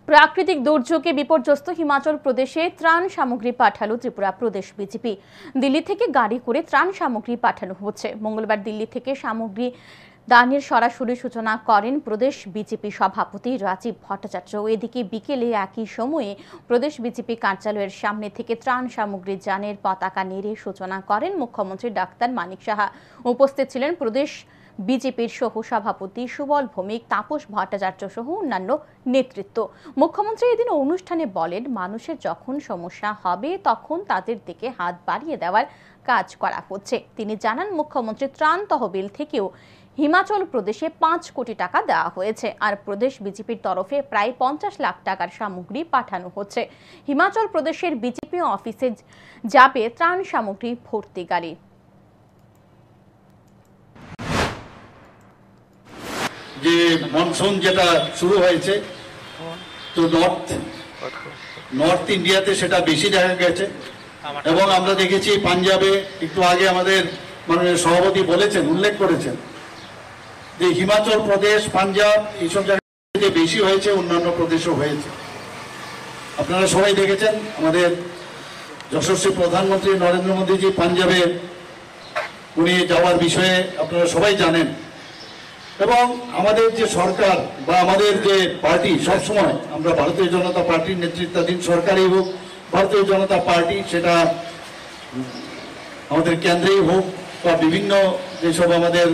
প্রাকৃতিক দুর্যোগে বিপর্যস্ত হিমাচল প্রদেশে ত্রাণ সামগ্রী পাঠালো ত্রিপুরা প্রদেশ বিজেপি। দিল্লি থেকে গাড়ি করে ত্রাণ সামগ্রী পাঠানো হচ্ছে। মঙ্গলবার দিল্লি থেকে সামগ্রী দানের সরাসরি সূচনা করেন প্রদেশ বিজেপি সভাপতি রাজীব ভট্টাচার্য। এদিকে বিকেলে একই সময়ে প্রদেশ বিজেপি কার্যালয়ের সামনে থেকে ত্রাণ সামগ্রী যানের পতাকা নেড়ে সূচনা করেন মুখ্যমন্ত্রী ডাক্তার মানিক সাহা। উপস্থিত ছিলেন প্রদেশ বিজেপির সহ সভাপতি সুবল ভৌমিক, তাপস ভট্টাচার্য সহ অন্যান্য নেতৃত্ব। মুখ্যমন্ত্রী এদিন অনুষ্ঠানে বলেন, মানুষের যখন সমস্যা হবে তখন তাদের দিকে হাত বাড়িয়ে দেওয়ার কাজ করা হচ্ছে। তিনি জানান, মুখ্যমন্ত্রী ত্রাণ তহবিল থেকেও হিমাচল প্রদেশে 5 কোটি টাকা দেওয়া হয়েছে, আর প্রদেশ বিজেপির তরফে প্রায় 50 লাখ টাকার সামগ্রী পাঠানো হচ্ছে। হিমাচল প্রদেশের বিজেপি অফিসে যাবে ত্রাণ সামগ্রী ভর্তি গাড়ি। যে মনসুন যেটা শুরু হয়েছে, তো নর্থ ইন্ডিয়াতে সেটা বেশি দেখা গেছে, এবং আমরা দেখেছি পাঞ্জাবে একটু আগে আমাদের মাননীয় সভাপতি বলেছেন, উল্লেখ করেছেন যে হিমাচল প্রদেশ, পাঞ্জাব এইসব জায়গায় বেশি হয়েছে, অন্যান্য প্রদেশও হয়েছে। আপনারা সবাই দেখেছেন আমাদের যশস্বী প্রধানমন্ত্রী নরেন্দ্র মোদীজি পাঞ্জাবে উনি যাওয়ার বিষয়ে আপনারা সবাই জানেন। এবং আমাদের যে সরকার বা আমাদের যে পার্টি, সবসময় আমরা ভারতীয় জনতা পার্টির নেতৃত্বাধীন সরকারই হোক, ভারতীয় জনতা পার্টি সেটা আমাদের কেন্দ্রেই হোক বা বিভিন্ন যেসব আমাদের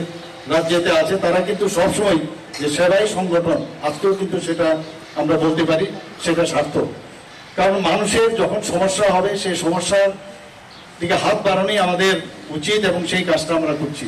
রাজ্যেতে আছে, তারা কিন্তু সবসময় যে সেবাই সংগঠন, আজকেও কিন্তু সেটা আমরা বলতে পারি সেটা সার্থক। কারণ মানুষের যখন সমস্যা হবে সেই সমস্যার দিকে হাত বাড়ানোই আমাদের উচিত, এবং সেই কাজটা আমরা করছি।